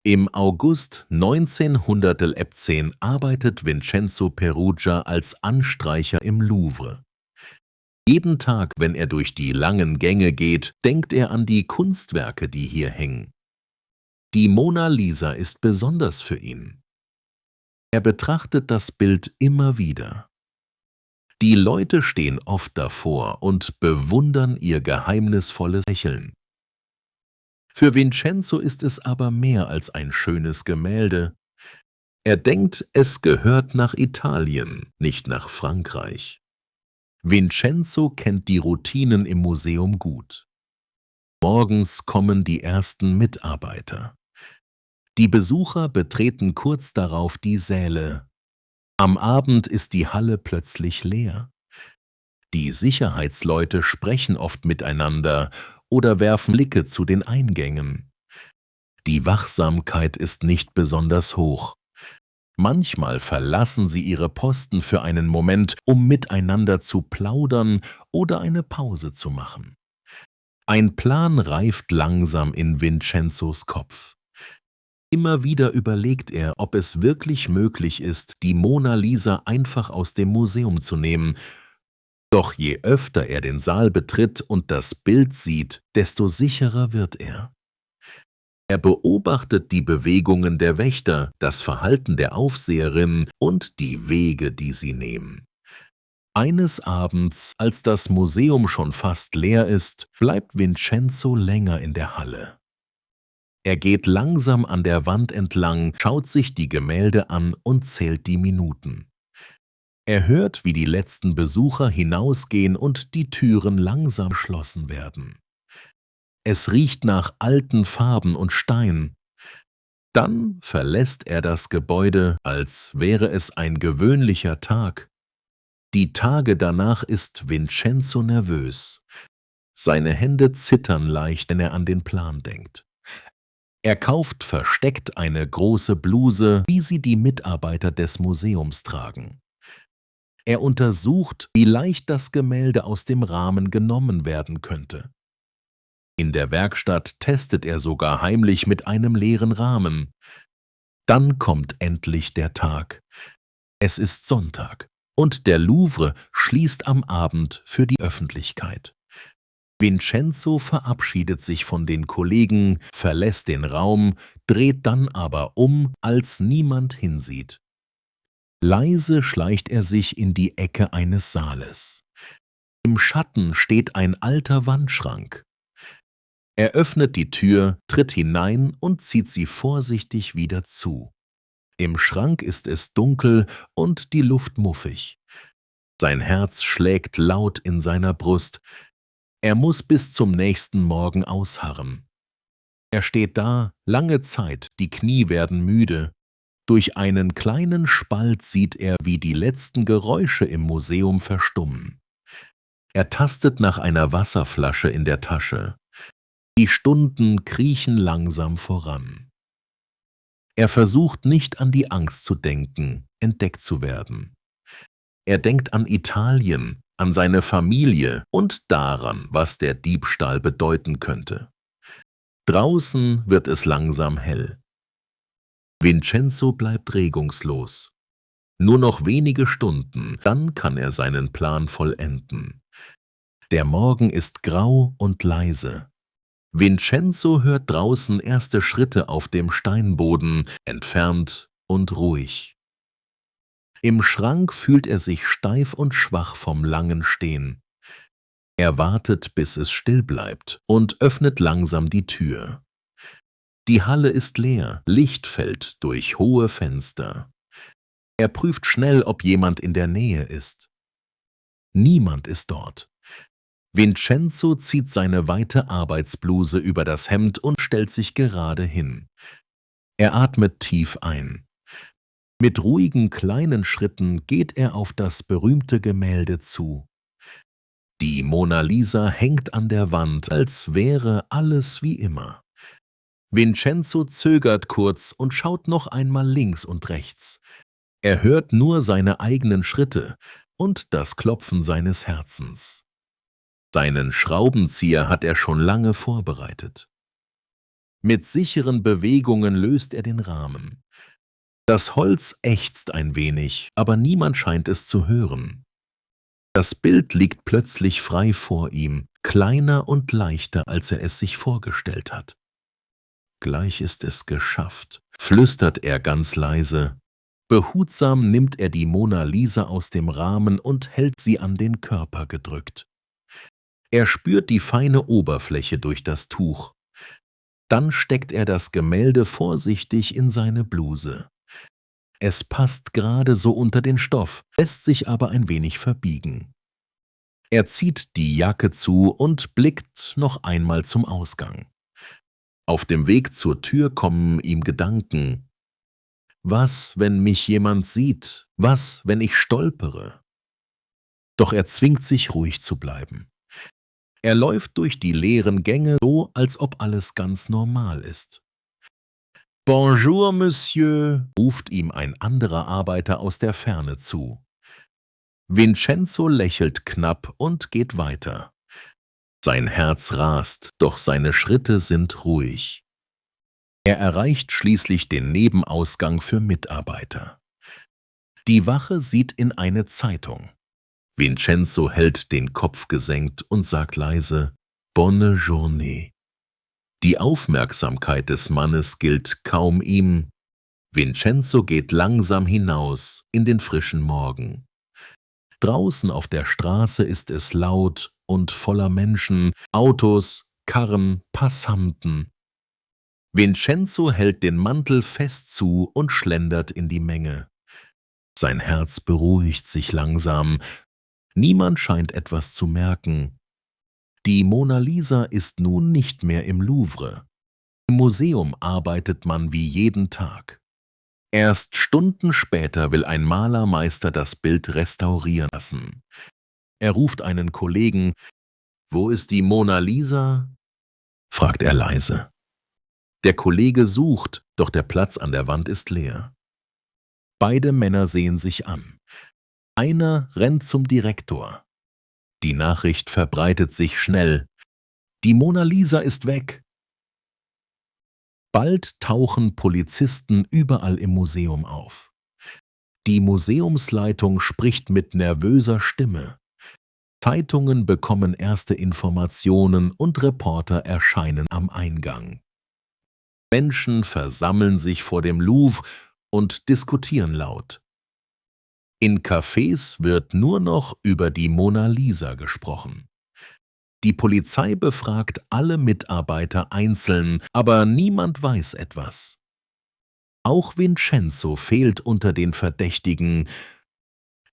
Im August 1917 arbeitet Vincenzo Perugia als Anstreicher im Louvre. Jeden Tag, wenn er durch die langen Gänge geht, denkt er an die Kunstwerke, die hier hängen. Die Mona Lisa ist besonders für ihn. Er betrachtet das Bild immer wieder. Die Leute stehen oft davor und bewundern ihr geheimnisvolles Lächeln. Für Vincenzo ist es aber mehr als ein schönes Gemälde. Er denkt, es gehört nach Italien, nicht nach Frankreich. Vincenzo kennt die Routinen im Museum gut. Morgens kommen die ersten Mitarbeiter. Die Besucher betreten kurz darauf die Säle. Am Abend ist die Halle plötzlich leer. Die Sicherheitsleute sprechen oft miteinander oder werfen Blicke zu den Eingängen. Die Wachsamkeit ist nicht besonders hoch. Manchmal verlassen sie ihre Posten für einen Moment, um miteinander zu plaudern oder eine Pause zu machen. Ein Plan reift langsam in Vincenzos Kopf. Immer wieder überlegt er, ob es wirklich möglich ist, die Mona Lisa einfach aus dem Museum zu nehmen. Doch je öfter er den Saal betritt und das Bild sieht, desto sicherer wird er. Er beobachtet die Bewegungen der Wächter, das Verhalten der Aufseherin und die Wege, die sie nehmen. Eines Abends, als das Museum schon fast leer ist, bleibt Vincenzo länger in der Halle. Er geht langsam an der Wand entlang, schaut sich die Gemälde an und zählt die Minuten. Er hört, wie die letzten Besucher hinausgehen und die Türen langsam geschlossen werden. Es riecht nach alten Farben und Stein. Dann verlässt er das Gebäude, als wäre es ein gewöhnlicher Tag. Die Tage danach ist Vincenzo nervös. Seine Hände zittern leicht, wenn er an den Plan denkt. Er kauft versteckt eine große Bluse, wie sie die Mitarbeiter des Museums tragen. Er untersucht, wie leicht das Gemälde aus dem Rahmen genommen werden könnte. In der Werkstatt testet er sogar heimlich mit einem leeren Rahmen. Dann kommt endlich der Tag. Es ist Sonntag und der Louvre schließt am Abend für die Öffentlichkeit. Vincenzo verabschiedet sich von den Kollegen, verlässt den Raum, dreht dann aber um, als niemand hinsieht. Leise schleicht er sich in die Ecke eines Saales. Im Schatten steht ein alter Wandschrank. Er öffnet die Tür, tritt hinein und zieht sie vorsichtig wieder zu. Im Schrank ist es dunkel und die Luft muffig. Sein Herz schlägt laut in seiner Brust. Er muss bis zum nächsten Morgen ausharren. Er steht da, lange Zeit, die Knie werden müde. Durch einen kleinen Spalt sieht er, wie die letzten Geräusche im Museum verstummen. Er tastet nach einer Wasserflasche in der Tasche. Die Stunden kriechen langsam voran. Er versucht nicht an die Angst zu denken, entdeckt zu werden. Er denkt an Italien, an seine Familie und daran, was der Diebstahl bedeuten könnte. Draußen wird es langsam hell. Vincenzo bleibt regungslos. Nur noch wenige Stunden, dann kann er seinen Plan vollenden. Der Morgen ist grau und leise. Vincenzo hört draußen erste Schritte auf dem Steinboden, entfernt und ruhig. Im Schrank fühlt er sich steif und schwach vom langen Stehen. Er wartet, bis es still bleibt und öffnet langsam die Tür. Die Halle ist leer, Licht fällt durch hohe Fenster. Er prüft schnell, ob jemand in der Nähe ist. Niemand ist dort. Vincenzo zieht seine weite Arbeitsbluse über das Hemd und stellt sich gerade hin. Er atmet tief ein. Mit ruhigen kleinen Schritten geht er auf das berühmte Gemälde zu. Die Mona Lisa hängt an der Wand, als wäre alles wie immer. Vincenzo zögert kurz und schaut noch einmal links und rechts. Er hört nur seine eigenen Schritte und das Klopfen seines Herzens. Seinen Schraubenzieher hat er schon lange vorbereitet. Mit sicheren Bewegungen löst er den Rahmen. Das Holz ächzt ein wenig, aber niemand scheint es zu hören. Das Bild liegt plötzlich frei vor ihm, kleiner und leichter, als er es sich vorgestellt hat. Gleich ist es geschafft, flüstert er ganz leise. Behutsam nimmt er die Mona Lisa aus dem Rahmen und hält sie an den Körper gedrückt. Er spürt die feine Oberfläche durch das Tuch. Dann steckt er das Gemälde vorsichtig in seine Bluse. Es passt gerade so unter den Stoff, lässt sich aber ein wenig verbiegen. Er zieht die Jacke zu und blickt noch einmal zum Ausgang. Auf dem Weg zur Tür kommen ihm Gedanken. Was, wenn mich jemand sieht? Was, wenn ich stolpere? Doch er zwingt sich, ruhig zu bleiben. Er läuft durch die leeren Gänge so, als ob alles ganz normal ist. »Bonjour, Monsieur«, ruft ihm ein anderer Arbeiter aus der Ferne zu. Vincenzo lächelt knapp und geht weiter. Sein Herz rast, doch seine Schritte sind ruhig. Er erreicht schließlich den Nebenausgang für Mitarbeiter. Die Wache sieht in eine Zeitung. Vincenzo hält den Kopf gesenkt und sagt leise »Bonne journée«. Die Aufmerksamkeit des Mannes gilt kaum ihm. Vincenzo geht langsam hinaus in den frischen Morgen. Draußen auf der Straße ist es laut und voller Menschen, Autos, Karren, Passanten. Vincenzo hält den Mantel fest zu und schlendert in die Menge. Sein Herz beruhigt sich langsam. Niemand scheint etwas zu merken. Die Mona Lisa ist nun nicht mehr im Louvre. Im Museum arbeitet man wie jeden Tag. Erst Stunden später will ein Malermeister das Bild restaurieren lassen. Er ruft einen Kollegen. »Wo ist die Mona Lisa?« fragt er leise. Der Kollege sucht, doch der Platz an der Wand ist leer. Beide Männer sehen sich an. Einer rennt zum Direktor. Die Nachricht verbreitet sich schnell. Die Mona Lisa ist weg. Bald tauchen Polizisten überall im Museum auf. Die Museumsleitung spricht mit nervöser Stimme. Zeitungen bekommen erste Informationen und Reporter erscheinen am Eingang. Menschen versammeln sich vor dem Louvre und diskutieren laut. In Cafés wird nur noch über die Mona Lisa gesprochen. Die Polizei befragt alle Mitarbeiter einzeln, aber niemand weiß etwas. Auch Vincenzo fehlt unter den Verdächtigen.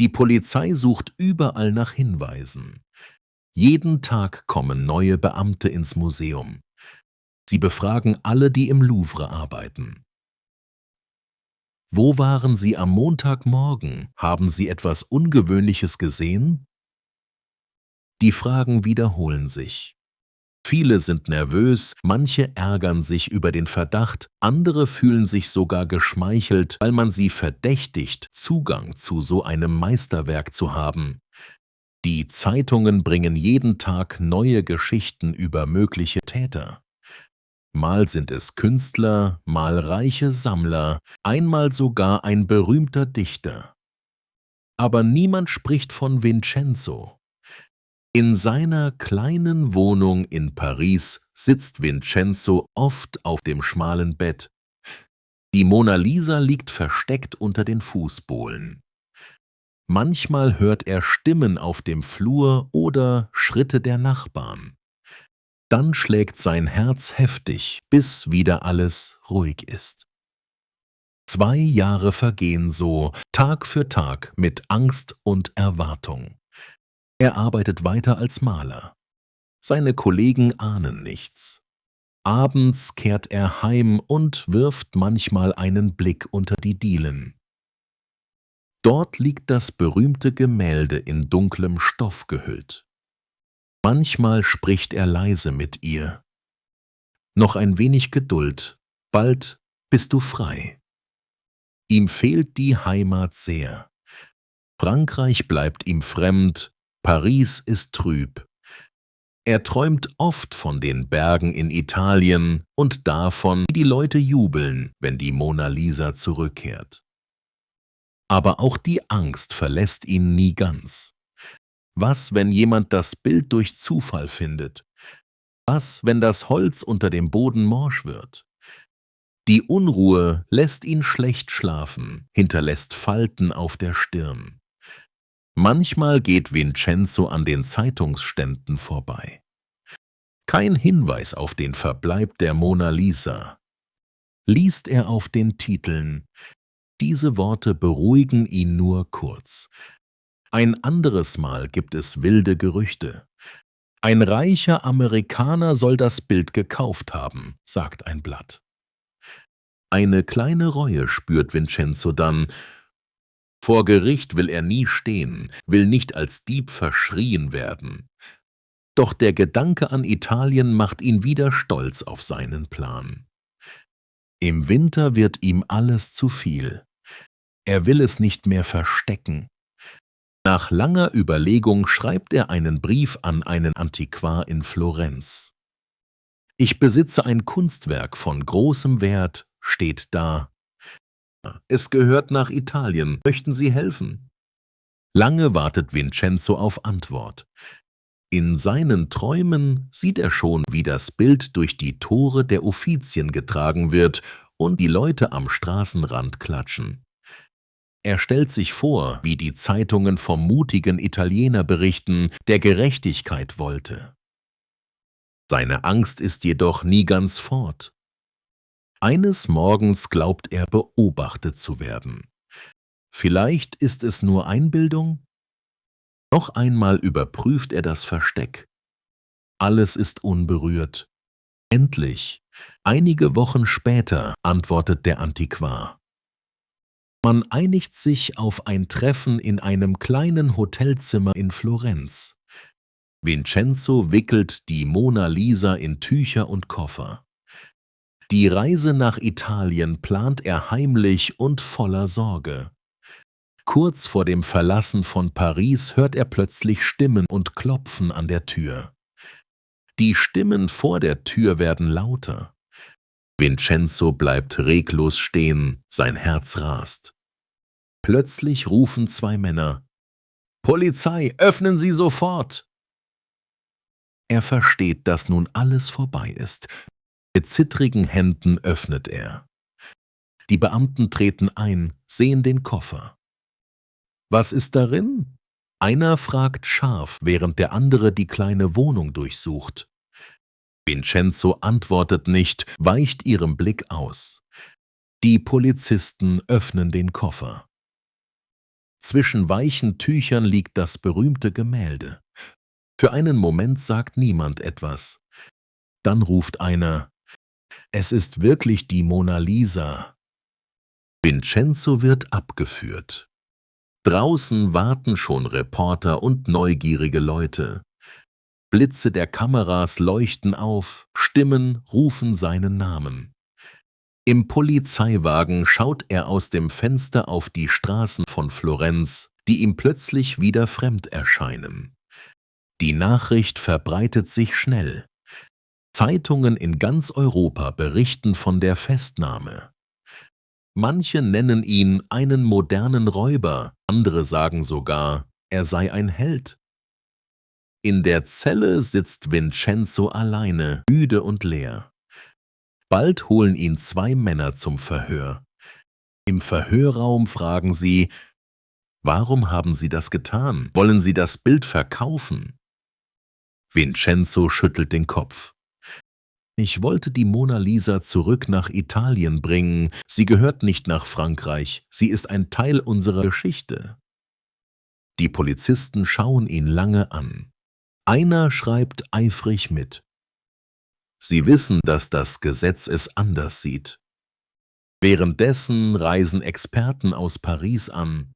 Die Polizei sucht überall nach Hinweisen. Jeden Tag kommen neue Beamte ins Museum. Sie befragen alle, die im Louvre arbeiten. »Wo waren Sie am Montagmorgen? Haben Sie etwas Ungewöhnliches gesehen?« Die Fragen wiederholen sich. Viele sind nervös, manche ärgern sich über den Verdacht, andere fühlen sich sogar geschmeichelt, weil man sie verdächtigt, Zugang zu so einem Meisterwerk zu haben. Die Zeitungen bringen jeden Tag neue Geschichten über mögliche Täter. Mal sind es Künstler, mal reiche Sammler, einmal sogar ein berühmter Dichter. Aber niemand spricht von Vincenzo. In seiner kleinen Wohnung in Paris sitzt Vincenzo oft auf dem schmalen Bett. Die Mona Lisa liegt versteckt unter den Fußbohlen. Manchmal hört er Stimmen auf dem Flur oder Schritte der Nachbarn. Dann schlägt sein Herz heftig, bis wieder alles ruhig ist. 2 Jahre vergehen so, Tag für Tag, mit Angst und Erwartung. Er arbeitet weiter als Maler. Seine Kollegen ahnen nichts. Abends kehrt er heim und wirft manchmal einen Blick unter die Dielen. Dort liegt das berühmte Gemälde in dunklem Stoff gehüllt. Manchmal spricht er leise mit ihr. »Noch ein wenig Geduld, bald bist du frei.« Ihm fehlt die Heimat sehr. Frankreich bleibt ihm fremd, Paris ist trüb. Er träumt oft von den Bergen in Italien und davon, wie die Leute jubeln, wenn die Mona Lisa zurückkehrt. Aber auch die Angst verlässt ihn nie ganz. Was, wenn jemand das Bild durch Zufall findet? Was, wenn das Holz unter dem Boden morsch wird? Die Unruhe lässt ihn schlecht schlafen, hinterlässt Falten auf der Stirn. Manchmal geht Vincenzo an den Zeitungsständen vorbei. Kein Hinweis auf den Verbleib der Mona Lisa. Liest er auf den Titeln. Diese Worte beruhigen ihn nur kurz. Ein anderes Mal gibt es wilde Gerüchte. Ein reicher Amerikaner soll das Bild gekauft haben, sagt ein Blatt. Eine kleine Reue spürt Vincenzo dann. Vor Gericht will er nie stehen, will nicht als Dieb verschrien werden. Doch der Gedanke an Italien macht ihn wieder stolz auf seinen Plan. Im Winter wird ihm alles zu viel. Er will es nicht mehr verstecken. Nach langer Überlegung schreibt er einen Brief an einen Antiquar in Florenz. »Ich besitze ein Kunstwerk von großem Wert«, steht da. »Es gehört nach Italien. Möchten Sie helfen?« Lange wartet Vincenzo auf Antwort. In seinen Träumen sieht er schon, wie das Bild durch die Tore der Uffizien getragen wird und die Leute am Straßenrand klatschen. Er stellt sich vor, wie die Zeitungen vom mutigen Italiener berichten, der Gerechtigkeit wollte. Seine Angst ist jedoch nie ganz fort. Eines Morgens glaubt er, beobachtet zu werden. Vielleicht ist es nur Einbildung? Noch einmal überprüft er das Versteck. Alles ist unberührt. Endlich, einige Wochen später, antwortet der Antiquar. Man einigt sich auf ein Treffen in einem kleinen Hotelzimmer in Florenz. Vincenzo wickelt die Mona Lisa in Tücher und Koffer. Die Reise nach Italien plant er heimlich und voller Sorge. Kurz vor dem Verlassen von Paris hört er plötzlich Stimmen und Klopfen an der Tür. Die Stimmen vor der Tür werden lauter. Vincenzo bleibt reglos stehen, sein Herz rast. Plötzlich rufen zwei Männer: »Polizei, öffnen Sie sofort!« Er versteht, dass nun alles vorbei ist. Mit zittrigen Händen öffnet er. Die Beamten treten ein, sehen den Koffer. »Was ist darin?« Einer fragt scharf, während der andere die kleine Wohnung durchsucht. Vincenzo antwortet nicht, weicht ihrem Blick aus. Die Polizisten öffnen den Koffer. Zwischen weichen Tüchern liegt das berühmte Gemälde. Für einen Moment sagt niemand etwas. Dann ruft einer: »Es ist wirklich die Mona Lisa.« Vincenzo wird abgeführt. Draußen warten schon Reporter und neugierige Leute. Blitze der Kameras leuchten auf, Stimmen rufen seinen Namen. Im Polizeiwagen schaut er aus dem Fenster auf die Straßen von Florenz, die ihm plötzlich wieder fremd erscheinen. Die Nachricht verbreitet sich schnell. Zeitungen in ganz Europa berichten von der Festnahme. Manche nennen ihn einen modernen Räuber, andere sagen sogar, er sei ein Held. In der Zelle sitzt Vincenzo alleine, müde und leer. Bald holen ihn zwei Männer zum Verhör. Im Verhörraum fragen sie: »Warum haben Sie das getan? Wollen Sie das Bild verkaufen?« Vincenzo schüttelt den Kopf. »Ich wollte die Mona Lisa zurück nach Italien bringen. Sie gehört nicht nach Frankreich. Sie ist ein Teil unserer Geschichte.« Die Polizisten schauen ihn lange an. Einer schreibt eifrig mit. Sie wissen, dass das Gesetz es anders sieht. Währenddessen reisen Experten aus Paris an.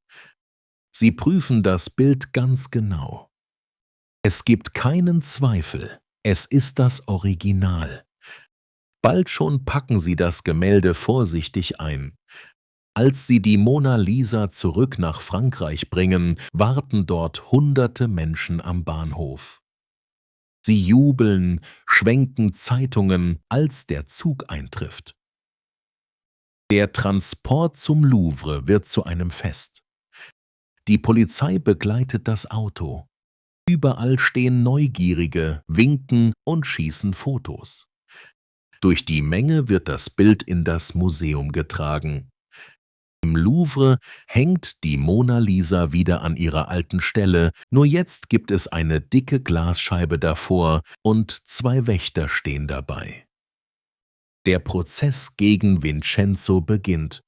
Sie prüfen das Bild ganz genau. Es gibt keinen Zweifel, es ist das Original. Bald schon packen sie das Gemälde vorsichtig ein. Als sie die Mona Lisa zurück nach Frankreich bringen, warten dort hunderte Menschen am Bahnhof. Sie jubeln, schwenken Zeitungen, als der Zug eintrifft. Der Transport zum Louvre wird zu einem Fest. Die Polizei begleitet das Auto. Überall stehen Neugierige, winken und schießen Fotos. Durch die Menge wird das Bild in das Museum getragen. Im Louvre hängt die Mona Lisa wieder an ihrer alten Stelle, nur jetzt gibt es eine dicke Glasscheibe davor und 2 Wächter stehen dabei. Der Prozess gegen Vincenzo beginnt.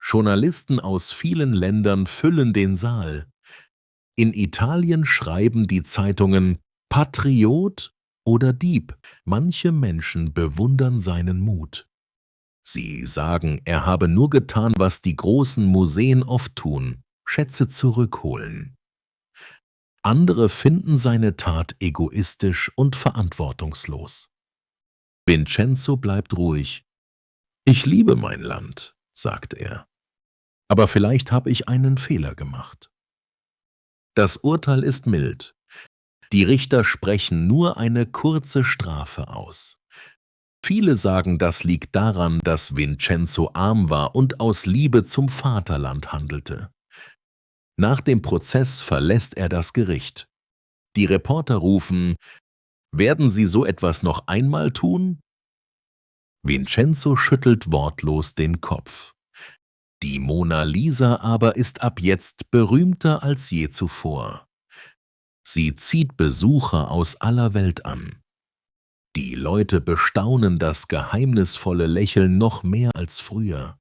Journalisten aus vielen Ländern füllen den Saal. In Italien schreiben die Zeitungen Patriot oder Dieb. Manche Menschen bewundern seinen Mut. Sie sagen, er habe nur getan, was die großen Museen oft tun: Schätze zurückholen. Andere finden seine Tat egoistisch und verantwortungslos. Vincenzo bleibt ruhig. »Ich liebe mein Land«, sagt er. »Aber vielleicht habe ich einen Fehler gemacht.« Das Urteil ist mild. Die Richter sprechen nur eine kurze Strafe aus. Viele sagen, das liegt daran, dass Vincenzo arm war und aus Liebe zum Vaterland handelte. Nach dem Prozess verlässt er das Gericht. Die Reporter rufen: »Werden Sie so etwas noch einmal tun?« Vincenzo schüttelt wortlos den Kopf. Die Mona Lisa aber ist ab jetzt berühmter als je zuvor. Sie zieht Besucher aus aller Welt an. Die Leute bestaunen das geheimnisvolle Lächeln noch mehr als früher.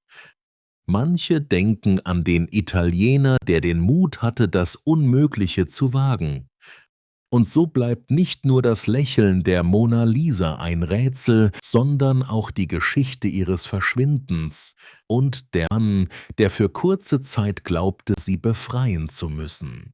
Manche denken an den Italiener, der den Mut hatte, das Unmögliche zu wagen. Und so bleibt nicht nur das Lächeln der Mona Lisa ein Rätsel, sondern auch die Geschichte ihres Verschwindens und der Mann, der für kurze Zeit glaubte, sie befreien zu müssen.